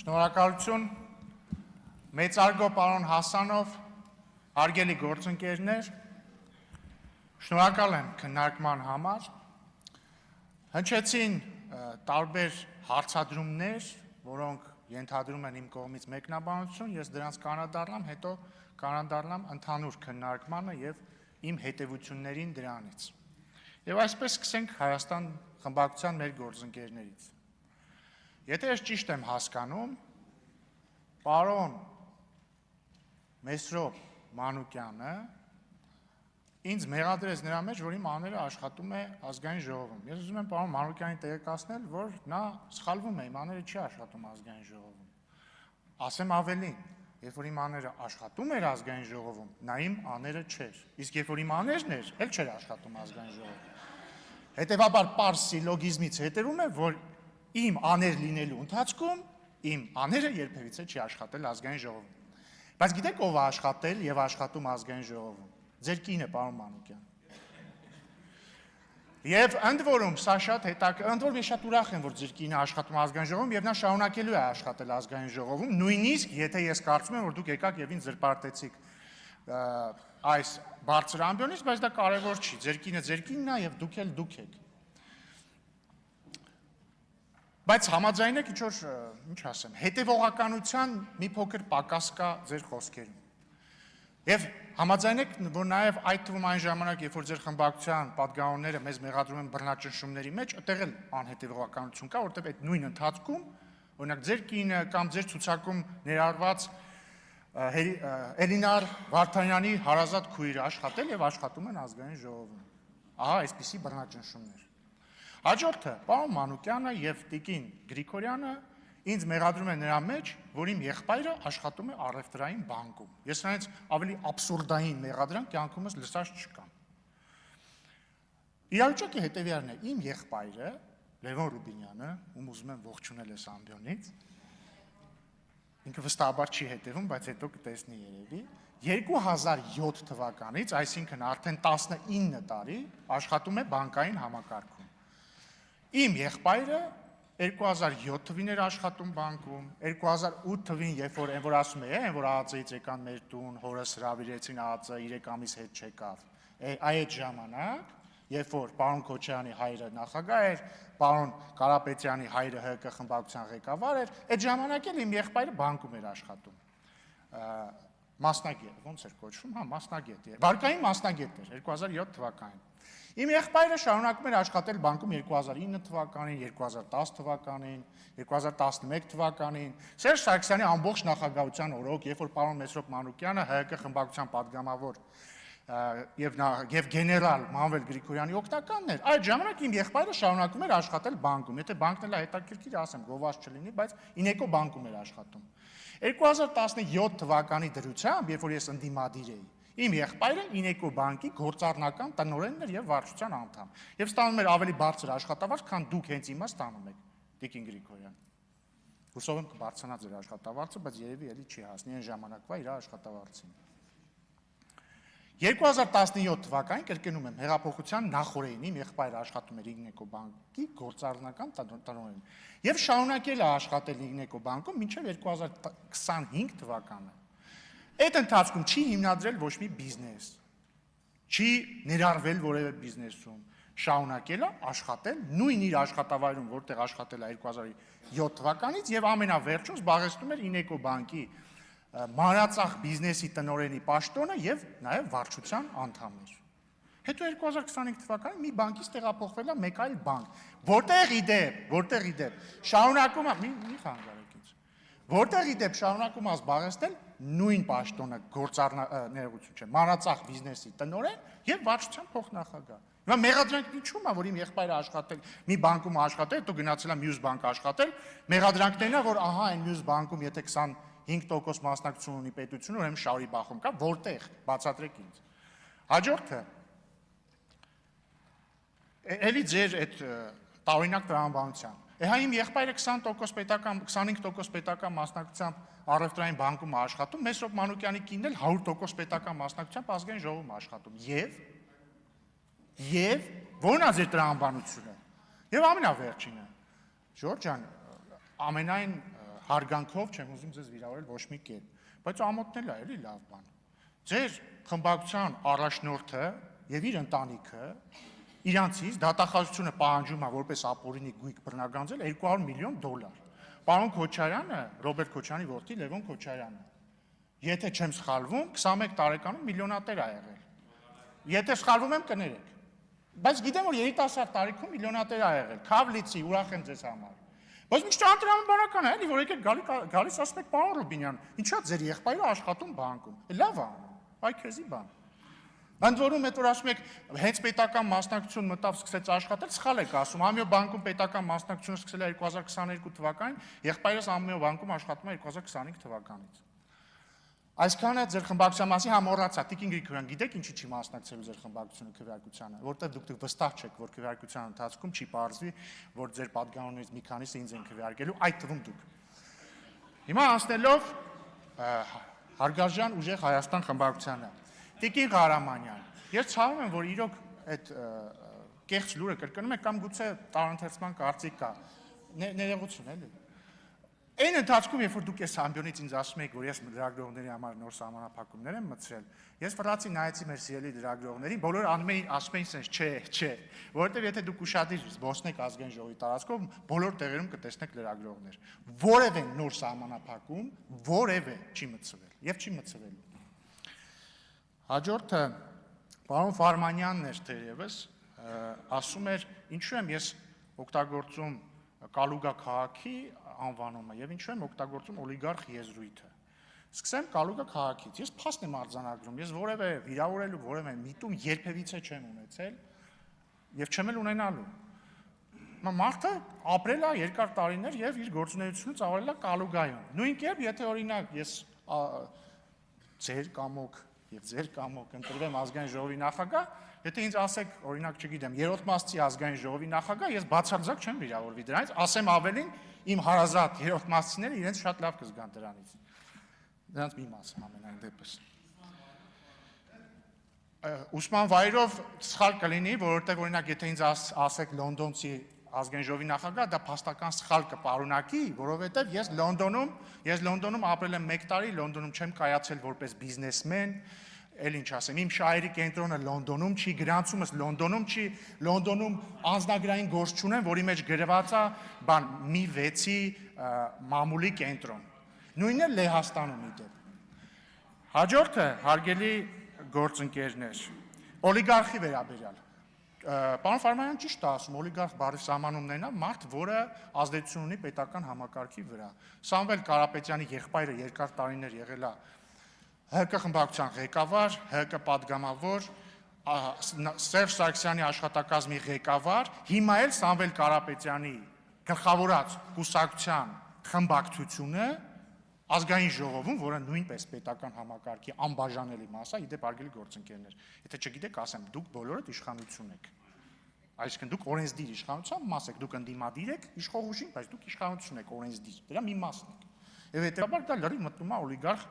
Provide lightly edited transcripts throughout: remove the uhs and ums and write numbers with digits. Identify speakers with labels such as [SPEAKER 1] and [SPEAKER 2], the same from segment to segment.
[SPEAKER 1] Շնորհակալություն մեծարգո պարոն Հասանով, հարգելի գործընկերներ, շնորհակալ եմ քննարկման համար։ Հնչեցին տարբեր հարցադրումներ, որոնք ենթադրում են իմ կողմից մեկնաբանություն, ես դրանց կանրադառնամ, հետո կանրադառնամ ընդհանուր քննարկմանը եւ իմ հետևություններին դրանից։ Եվ այսպես սկսենք Հայաստան խմբակցության մեր գործընկերներից։ Եթե ես ճիշտ եմ հասկանում, պարոն Մեսրոպ Մանուկյանը ինձ մեղադրեց նրա մեջ, որ իմ աները աշխատում է ազգային ժողովում։ Ես ուզում եմ պարոն Մանուկյանին տեղեկացնել, որ նա սխալվում է, իմ աները չի աշխատում ազգային ժողովում։ Ասեմ ավելին, երբ որ իմ աները աշխատում էր ազգային ժողովում, նա իմ աները չէր։ Իսկ երբ որ իմ աներն էր, էլ չէր աշխատում ազգային ժողովում։ Հետևաբար պարզ սիլոգիզմից հետևում է, որ իմ աներ լինելու ընթացքում իմ աները երբևիցե չի աշխատել ազգային ժողովում։ Բայց գիտեք ով է աշխատել եւ աշխատում ազգային ժողովում։ Ձեր կինը, պարոն Մանուկյան։ Եվ ընդ որում սա շատ ընդ որում ես շատ ուրախ եմ, որ ձեր կինը աշխատում ազգային ժողովում եւ նա շարունակելու է աշխատել ազգային ժողովում, նույնիսկ եթե ես կարծում եմ, որ դուք եկաք եւ ինձ զրպարտեցիք այս բարձր ամբիոնից, բայց դա կարևոր չի։ Ձեր կինն է եւ դուք էլ դուք եք։ Բայց համաձայնեք ինչ ասեմ, հետևողականության մի փոքր պակաս կա ձեր խոսքերում։ Եվ համաձայնեք, որ նաև այդ թվում այն ժամանակ, երբ որ ձեր խմբակցության պատգամավորները մեզ մեղադրում են բռնաճնշումների մեջ, այդտեղ էլ անհետևողականություն կա, որտեղ այդ նույն ընթացքում, օրինակ ձեր կինը կամ ձեր ցուցակում ներառված Էլինար Վարդանյանի հարազատ քույրը աշխատել եւ աշխատում են ազգային ժողովում։ Ահա այսպիսի բռնաճնշումներ։ Հաջորդը, պարոն Մանուկյանը եւ տիկին Գրիգորյանը ինձ մեղադրում են նրա մեջ, որ իմ եղբայրը աշխատում է առևտրային բանկում։ Ես նրանց ավելի աբսուրդային մեղադրանք կյանքումս լսած չկամ։ Իրավիճակը հետևյալն է, իմ եղբայրը Լևոն Ռուբինյանը, ում ուզում եմ ողջունել այս ամբիոնից, ինքը վստահաբար չի հետևում, բայց հետո կտեսնի երևի, 2007 թվականից, այսինքն արդեն 19 տարի աշխատում է բանկային համակարգում։ Իմ եղբայրը 2007 թվին էր աշխատում բանկում, 2008 թվին, երբ որ ասում է, որ ԱԱԾ-ից եկան մեր տուն, հորս հրավիրեցին ԱԱԾ 3 ամիս հետ չեկավ։ Այդ ժամանակ, երբ որ պարոն Քոչարյանի հայրը նախագահ էր, պարոն Կարապետյանի հայրը ՀԿ խմբակցության ղեկավար էր, այդ ժամանակ էլ իմ եղբայրը բանկում էր աշխատում։ Մասնագետ, ոնց էր կոչվում, մասնագետ էր։ Վարկային մասնագետ էր 2007 թվականին։ Իմ եղբայրը շարունակում էր աշխատել բանկում 2009 թվականին, 2010 թվականին, 2011 թվականին։ Սերժ Սարգսյանի ամբողջ նախագահության օրոք, երբ որ պարոն Մեսրոպ Մանուկյանը ՀԿ խմբակցության պատգամավոր եւ գեներալ Մանվել Գրիգորյանի օգնականն էր, այդ ժամանակ իմ եղբայրը շարունակում էր աշխատել բանկում։ Եթե բանկն էլ հետաքրքիր ասեմ, գովազ չլինի, բայց Ինեկո բանկում էր աշխատում։ 2017 թվականի դրությամբ, երբ որ ես ընդդիմադիր էի, իմ եղբայրը Ինեկո բանկի գործառնական տնօրենն էր եւ վարչության անդամ։ Եվ ստանում էր ավելի բարձր աշխատավարձ, քան դուք հենց հիմա ստանում եք, տիկին Գրիգորյան։ Հուսով եմ կբարձրանա ձեր աշխատավարձը, բայց երևի էլի չի հասնի այն ժամանակվա իր աշխատավարձին։ 2017 թվականին կրկնում եմ, հեղափոխության նախօրեին իմ եղբայրը աշխատում էր Ինեկո բանկի գործառնական տնօրեն եւ շարունակել է աշխատել Ինեկո բանկում մինչեւ 2025 թվականը։ Այդ ընթացքում չի հիմնադրել ոչ մի բիզնես, չի ներառվել որևէ բիզնեսում, շարունակել է աշխատել նույն իր աշխատավայրում, որտեղ աշխատել է 2007 թվականից եւ ամենավերջում զբաղեցնում էր Ինեկո բանկի մանրածախ բիզնեսի տնօրենի պաշտոնը եւ նաեւ վարչության անդամ էր։ Հետո 2025 թվականին մի բանկից տեղափոխվել է մեկ այլ բանկ, որտեղ իդեպ շարունակում է մի խանգարեք ինձ։ Որտեղ իդեպ շարունակում է զբաղեցնել նույն պաշտոնը ներողություն չէ, մանրածախ բիզնեսի տնօրեն եւ վարչության փոխնախագահ։ Հիմա մեղադրանքն ինչու՞մ է, որ իմ եղբայրը աշխատել, մի բանկում աշխատել, հետո գնացել է մյուս բանկ աշխատել, մեղադրանքներն է, որ ահա այն մյուս բանկում եթե 25% մասնակցություն ունի պետությունը, ուրեմն շահի բախում կա, որտեղ բացատրեք ինձ։ Հաջորդը էլի ձեր այդ տարօրինակ տրամաբանության։ Հա իմ եղբայրը 25% պետական մասնակցությամբ առևտրային բանկում է աշխատում, Մեսրոպ Մանուկյանի կինն էլ 100% պետական մասնակցությամբ ազգային ժողովում է աշխատում։ Եվ ո՞րն է ձեր տրամաբանությունը։ Եվ ամենավերջինը, Ժորժ ջան, ամենայն հարգանքով չեմ ուզում ձեզ վիրավորել ոչ մի կերպ, բայց ամոթնել է էլի լավ բան։ Ձեր խմբակցության առաջնորդը եւ իր ընտանիքը իրանցից դատախազությունը պահանջում է որպես ապօրինի գույք բռնագանձել $200 միլիոն։ Պարոն Քոչարյանը, Ռոբերտ Քոչարյանի որդի Լևոն Քոչարյանը, եթե չեմ սխալվում, 21 տարեկանում միլիոնատեր է եղել։ Եթե սխալվում եմ, կներեք։ Բայց գիտեմ, որ երիտասարդ տարիքում միլիոնատեր է եղել։ Քավլիցի, ուրախ եմ ձեզ համար։ Բայց միշտ անտրամաբանական է, էլի, որ եկեք գալիս ասում եք, պարոն Ռուբինյան, ինչա ձեր եղբայրը աշխատում բանկում։ Լավ է, այ քեզի բան։ Ընդ որում այդ որ ասում եք, հենց պետական մասնակցություն մտավ սկսեց աշխատել, սխալ եք ասում։ Ամյո բանկում պետական մասնակցությունը սկսել է 2022 թվականին, եղբայրս Ամյո բանկում աշխատում է 2025 թվականից։ Այսքանը ձեր խմբակցության մասին համոռացա, Տիկին Գրիգորյան, գիտեք ինչի չի մասնակցելու ձեր խմբակցությունը քվեարկությանը, որտեղ դուք վստահ չեք, որ քվեարկության ընթացքում չի պարզվի, որ ձեր պատգամավորներից մի քանիսը ինձ են քվեարկելու, այդ թվում դուք։ Հիմա անցնելով Հարգարժան ուժեղ Հայաստան խմբակցությանը։ Տիկին Ղարամանյան, ես ցավում եմ, որ իրոք այդ կեղծ լուրը կրկնում եք կամ գուցե տարընթերցման կարծիք կա, ներողություն էլի։ Այն ընթացքում, երբ որ դուք այս ամբիոնից ինձ ասում եք, որ ես լրագրողների համար նոր սահմանափակումներ եմ մտցրել, ես վրացի նայեցի մեր սիրելի լրագրողներին, բոլորը ասում էին sense, չէ, որովհետև եթե դուք ուշադիր զբոսնեք ազգային ժողովի տարածքով, բոլոր տեղերում կտեսնեք լրագրողներ։ Որևէ նոր սահմանափակում, որևէ չի մտցվել եւ չի մտցվելու։ Հաջորդը պարոն Ֆարմանյանն էր թերևս, ասում էր, ինչու եմ ես օգտագործում Կալուգա քաղաքի անվանումը եւ ինչու եմ օգտագործում օլիգարխ եզրույթը։ Սկսեմ Կալուգա քաղաքից։ Ես փաստ եմ արձանագրում, ես որևէ վիրավորելու, որևէ միտում երբևիցե չեմ ունեցել եւ չեմ էլ ունենալու։ Մարդը ապրել է երկար տարիներ եւ իր գործունեությունը ծավալել է Կալուգայում։ Նույն կերպ, եթե օրինակ ես ձեր կամոք ընտրվեմ ազգային ժողովի նախագահ, եթե ինձ ասեք, օրինակ, չգիտեմ, երրորդ մասցի ազգային ժողովի նախագահ, ես բացարձակ չեմ վիրավորվի դրանից, ասեմ ավելին, իմ հարազատ երրորդ մասցիները իրենց շատ լավ կզգան դրանից։ Դրանց մի մասը ամենայն դեպս։ Ուսման վայրով սխալ կլինի, որովհետև օրինակ, եթե ինձ ասեք Լոնդոնցի ազգային ժողովի նախագահ, դա փաստական սխալ կպարունակի, որովհետև ես Լոնդոնում ապրել եմ 1 տարի, Լոնդոնում չեմ կայացել որպես բիզնեսմեն, էլ ինչ ասեմ, իմ շահերի կենտրոնը Լոնդոնում չի, գրանցումս Լոնդոնում չի, Լոնդոնում անձնագրային գործ չունեմ, որի մեջ գրված է բան մի 6-ի մամուլի կենտրոն։ Նույնն է Լեհաստանում իդեպ։ Հաջորդը հարգելի գործընկերներ, օլիգարխի վերաբերյալ։ Պարոն Ֆարմանյան ճիշտ է ասում, օլիգարխ բառի սահմանումներն է մարդ, որը ազդեցություն ունի պետական համակարգի վրա։ Սամվել Կարապետյանի եղբայրը երկար տարիներ եղել է ՀԿ խմբակցության ղեկավար, ՀԿ падգամավոր, Սերժ Սարգսյանի աշխատակազմի ղեկավար, հիմա էլ Սամվել Կարապետյանի գլխավորած կուսակցության խմբակցությունը ազգային ժողովում, որը նույնպես պետական համակարգի անբաժանելի մաս է, իդեպ հարգելի գործընկերներ, եթե չգիտեք, ասեմ, դուք բոլորդ իշխանություն եք։ Այսինքն դուք օրենսդիր իշխանության մաս եք, դուք ընդդիմադիր եք իշխող ուժին, բայց դուք իշխանություն եք օրենսդիր, դրա մի մասն եք։ Եվ հետեւաբար դա լրիվ մտնում է օլիգարխ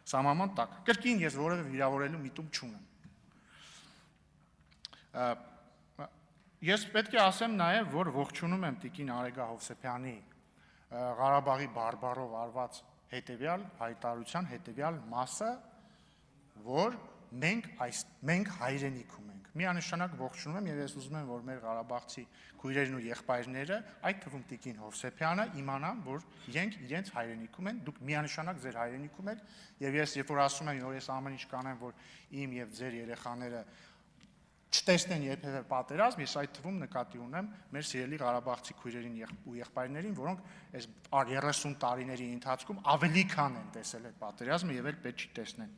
[SPEAKER 1] սահմանման տակ։ Կրկին ես որևէ վիրավորելու միտում չունեմ։ Ես պետք է ասեմ նաև, որ ողջունում եմ Տիկին Արեգա Հովսեփյանի Ղարաբաղի բարբառով արված հետևյալ հայտարարության հետևյալ մասը, որ մենք հայրենիքում ենք։ Միանշանակ ողջունում եմ եւ ես ուզում եմ, որ մեր ղարաբաղցի քույրերն ու եղբայրները, այդ թվում Տիկին Հովսեփյանը, իմանան, որ իրենց հայրենիքում են, դուք միանշանակ ձեր հայրենիքում եք, եւ ես երբ որ ասում եմ, որ ես ամեն ինչ կանեմ, որ իմ եւ ձեր երեխաները չտեսնեն երբևէ պատերազմ, ես այդ թվում նկատի ունեմ մեր սիրելի ղարաբաղցի քույրերին ու եղբայրներին, որոնք այս 30 տարիների ընթացքում ավելի քան են տեսել այդ պատերազմը եւ էլ պետք չի տեսնեն։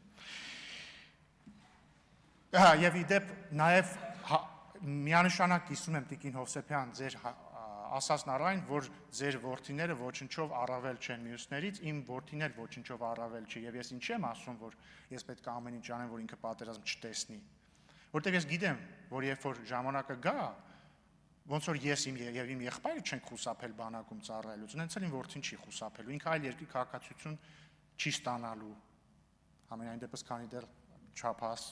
[SPEAKER 1] Եվ իդեպ նաև միանշանակ կիսում եմ Տիկին Հովսեփյան ձեր ասածն առայն, որ ձեր որդիները ոչնչով առավել չեն մյուսներից, իմ որդին էլ ոչնչով առավել չի, եւ ես ինչի եմ ասում, որ ես պետք է ամեն ինչ անեմ, որ ինքը պատերազմ չտեսնի։ Որտեղ ես գիտեմ, որ երբ որ ժամանակը գա, ոնց որ ես եւ իմ եղբայրը չենք խուսափել բանակում ծառայելուց, նենց էլ իմ որդին չի խուսափելու, ինքը այլ երկրի քաղաքացիություն չի ստանալու, ամենայն դեպս քանի դեռ չափահաս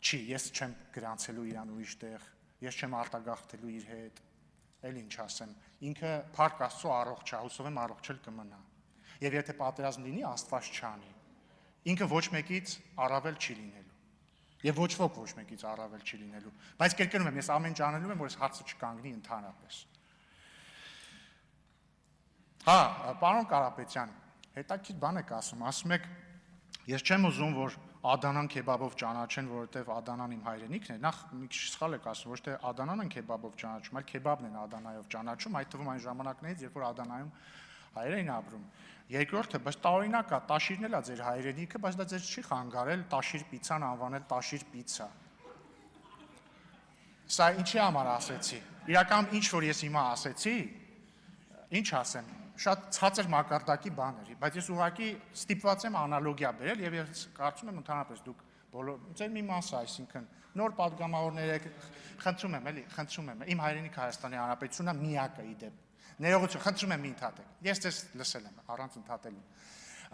[SPEAKER 1] չի, ես չեմ գրանցելու իրան ուրիշ տեղ, ես չեմ արտագաղթելու իր հետ, էլ ինչ ասեմ, ինքը Փառք Աստծո առողջ է, հուսով եմ առողջել կմնա։ Եվ եթե պատերազմ լինի, Աստված չանի։ Ինքը ոչ մեկից առավել չի լինելու։ Եվ ոչ ոք ոչ մեկից առավել չի լինելու։ Բայց կրկնում եմ, ես ամեն ինչ անելու եմ, որ այս հարցը չկանգնի ընդհանրապես։ Հա, պարոն Կարապետյան, հետաքրքիր բան եք ասում եք, ես չեմ ուզում, որ Ադանան քեբաբով ճանաչեն, որովհետև Ադանան իմ հայրենիքն է։ Նախ մի քիչ սխալ եք ասում, ոչ թե Ադանան են քեբաբով ճանաչում, այլ քեբաբն են Ադանայով ճանաչում, այդ թվում այն ժամանակներից, երբ որ Ադանայում հայեր էին ապրում։ Երկրորդը, բայց տարօրինակ է, Տաշիրն էլ է ձեր հայրենիքը, բայց դա ձեզ չի խանգարել Տաշիր պիցան անվանել Տաշիր պիցա։ Սա ինչի համար ասեցի։ Իրականում ինչ որ ես հիմա ասեցի, ինչ ասեմ, շատ ցածր մակարդակի բան էր, բայց ես ուղղակի ստիպված եմ անալոգիա բերել եւ ես կարծում եմ ընդհանրապես դուք բոլոր ձեր մի մասը, այսինքն նոր падգամավորներ եք, խնդրում եմ, էլի, խնդրում եմ, իմ հայրենիք Հայաստանի Հանրապետությունն է միակը իդեպ։ Ներողություն, խնդրում եմ մի ընդհատեք։ Ես ձեզ լսել եմ առանց ընդհատելու։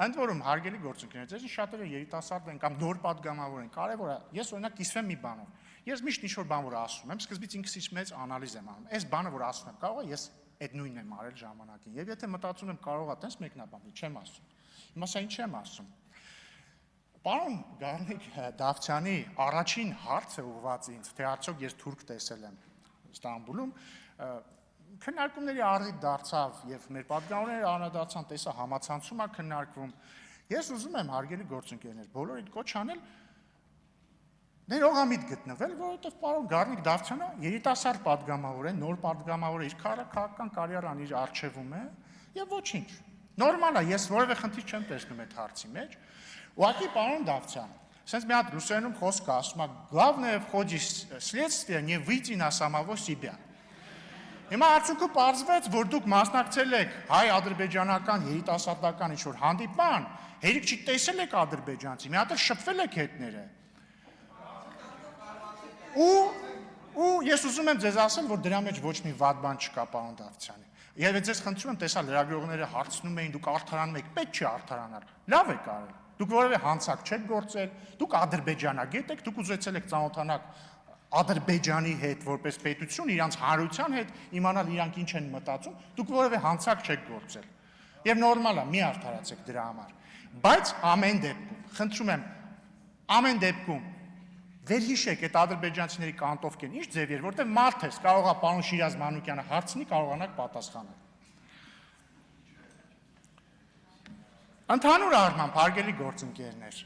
[SPEAKER 1] Ընդ որում հարգելի գործընկերներ, ձեզ շատերը երիտասարդ են կամ նոր падգամավոր են, կարևոր է, ես օրինակ կիսվեմ մի բանով։ Ես միշտ ինչ-որ բան որ ասում եմ, սկզբից ինքս մեծ անալիզ եմ անում։ Այս բանը որ ասում եմ, կարող է ես այդ նույնն եմ արել ժամանակին։ Եվ եթե մտածում եմ կարող է տես մեկնաբանել, չեմ ասում։ Հիմա սա ինչ եմ ասում։ Պարոն Գառնիկ Դավթյանի առաջին հարցը ուղղված ինձ, թե արդյոք ես թուրք տեսել եմ Ստամբուլում, քննարկումների առիթ դարձավ եւ մեր պատգամավորները անդրադարձան, տեսա համացանցում է քննարկվում։ Ես ուզում եմ հարգելի գործընկերներ, բոլորիդ կոչ անել ներողամիտ գտնվել, որովհետև պարոն Գառնիկ Դավթյանը երիտասարդ падգամավոր է, նոր падգամավոր է, իր քաղաքական կարիերան իր արժևում է եւ ոչինչ։ Նորմալ է, ես որևէ խնդիր չեմ տեսնում այդ հարցի մեջ։ Ուղղակի պարոն Դավթյան, sense մի հատ ռուսերենում խոսք ասում է, главное в ходе следствия не выйти на самого себя։ Հիմա արդյունքը պարզվեց, որ դուք մասնակցել եք հայ-ադրբեջանական երիտասարդական ինչ-որ հանդիպման, հերիք չի տեսել եք ադրբեջանցի, մի հատ էլ շփվել եք հետները։ Ու ես ուզում եմ ձեզ ասել, որ դրա մեջ ոչ մի վատ բան չկա, պարոն Դավթյանի։ Եվ ձեզ խնդրում եմ, տեսա լրագրողները հարցնում էին, դուք արդարանում եք, պետք չի արդարանալ։ Լավ եք արել։ Դուք որևէ հանցակ չեք գործել, դուք ադրբեջանագետ եք, դուք ուզեցել եք ծանոթանալ Ադրբեջանի հետ որպես պետություն, իրանց հանրության հետ, իմանալ իրանք ինչ են մտածում, դուք որևէ հանցակ չեք գործել։ Եվ նորմալ է, մի արդարացեք դրա համար։ Բայց ամեն դեպքում, խնդրում եմ, ամեն դեպքում վերհիշեք այդ ադրբեջանցիների կանտովքեն, ինչ ձև էր, որտեղ մարդ ես, կարող է պարոն Շիրազ Մանուկյանը հարցնի, կարողանաք պատասխանել։ Ընդհանուր առմամբ, հարգելի գործընկերներ,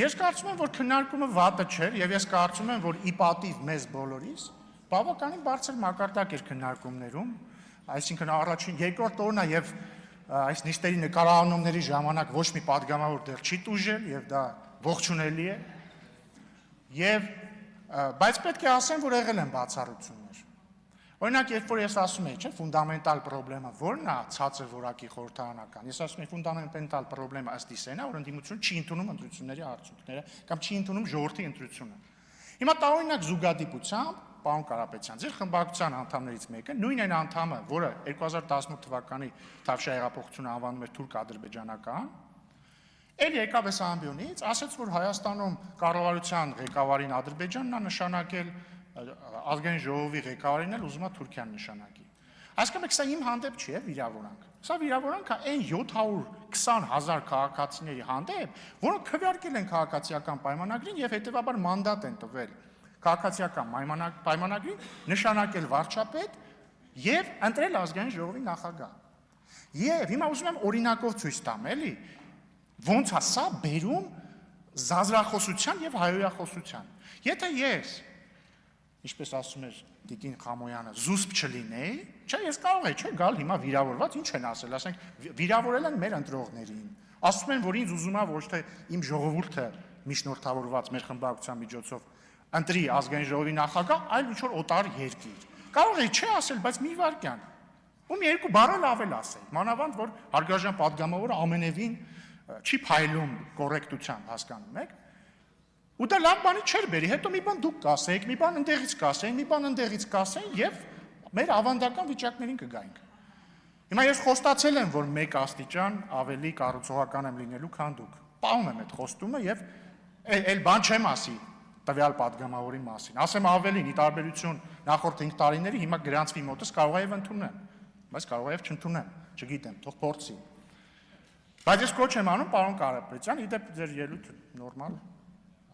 [SPEAKER 1] ես կարծում եմ, որ քննարկումը վատը չէր, եւ ես կարծում եմ, որ ի պատիվ մեզ բոլորիս բավականին բարձր մակարդակ էր քննարկումներում, այսինքն առաջին երկրորդ օրն է եւ այս նիստերի նկարահանումների ժամանակ ոչ մի падգամավոր դեռ չի տուժել եւ դա ողջունելի է։ Եվ բայց պետք է ասեմ, որ եղել են բացառություններ։ Օրինակ, երբ որ ես ասում եմ, չէ, ֆունդամենտալ խնդիրը որն է ցածր որակի խորհրդարանական, ես ասում եմ ֆունդամենտալ խնդիրը ըստ իսենա, որ ընդդիմությունը չի ընդունում ընտրությունների արդյունքները կամ չի ընդունում ժողովրդի ընտրությունը։ Հիմա տարօրինակ զուգադիպությամբ, պարոն Կարապետյան, ձեր խմբակցության անդամներից մեկը, նույն այն անդամը, որը 2018 թվականի Թավշյա հեղափոխությունը անվանում էր թուրք-ադրբեջանական, էլ եկավ այս ամբիոնից, ասաց, որ Հայաստանում կառավարության ղեկավարին Ադրբեջանն է նշանակել, ազգային ժողովի ղեկավարին էլ ուզում է Թուրքիան նշանակի։ Այսինքն սա իմ հանդեպ չի, վիրավորանք։ Սա վիրավորանք է այն 720,000 քաղաքացիների հանդեպ, որոնք քվեարկել են քաղաքացիական պայմանագրին եւ հետեւաբար մանդատ են տվել քաղաքացիական պայմանագրին նշանակել վարչապետ եւ ընտրել ազգային ժողովի նախագահ։ Եվ հիմա ուզում եմ օրինակով ցույց տամ, էլի, ոնց է սա բերում զազրախոսության եւ հայոյախոսության։ Եթե ես, ինչպես ասում էր Տիկին Խամոյանը, զուսպ չլինեի, չէ, ես կարող եի, չէ, գալ հիմա վիրավորված, ինչ են ասել, ասենք, վիրավորել են մեր ընտրողներին։ Ասում են, որ ինձ ուզում է ոչ թե իմ ժողովուրդը միջնորդավորված մեր խմբակցության միջոցով ընտրի ազգային ժողովի նախագահ, այլ ինչ որ օտար երկիր։ Կարող եի, չէ, ասել, բայց մի վարքյան։ Ու մի երկու բառ էլ ավել ասել։ Մանավանդ, որ հարգարժան падգամավորը ամենևին չի փայլում կոռեկտությամբ, հասկանում եք։ Ու դա լավ բանի չէր բերի, հետո մի բան դուք կասեիք, մի բան ընդեղից կասեին, մի բան ընդեղից կասեին եւ մեր ավանդական վիճակներին կգայինք։ Հիմա ես խոստացել եմ, որ մեկ աստիճան ավելի կառուցողական եմ լինելու, քան դուք։ Պահում եմ այդ խոստումը եւ այլ բան չեմ ասի։ տվյալ падգամավորի մասին։ Ասեմ ավելին, ի տարբերություն նախորդ 5 տարիների, հիմա գրանցվի մոտս կարող է եւ ընդունեմ, բայց կարող է եւ չընդունեմ, չգիտեմ, թող փորձի։ Բայց ես կոչ եմ անում պարոն Կարապետյան, իդեպ ձեր ելույթը նորմալ է,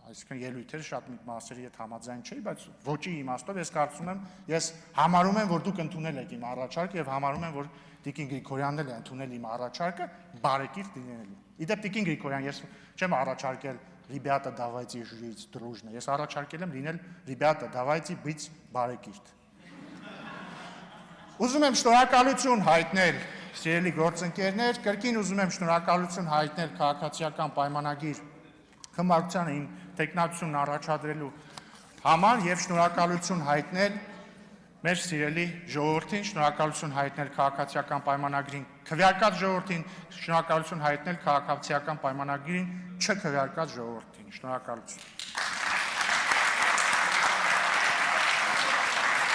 [SPEAKER 1] այսինքն ելույթերը շատ մի մասերի հետ համաձայն չէի, բայց ոչի իմաստով ես կարծում եմ, ես համարում եմ, որ դուք ընդունել եք իմ առաջարկը եւ համարում եմ, որ Տիկին Գրիգորյանն էլ է ընդունել իմ առաջարկը բարեկիրթ լինելու։ Իդեպ Տիկին Գրիգորյան, ես չեմ առաջարկել «Ребята, давайте жить дружно», ես առաջարկել եմ լինել «Ребята, давайте быть բարեկիրթ»։ Ուզում եմ շնորհակալություն հայտնել, սիրելի գործընկերներ, կրկին ուզում եմ շնորհակալություն հայտնել քաղաքացիական պայմանագիր խմբակցությանը իմ տեխնացությունն առաջադրելու համար եւ շնորհակալություն հայտնել մեր սիրելի ժողովրդին, շնորհակալություն հայտնել քաղաքացիական պայմանագրին քվեարկած ժողովրդին, շնորհակալություն հայտնել քաղաքացիական պայմանագրին չքվեարկած ժողովրդին։ Շնորհակալություն։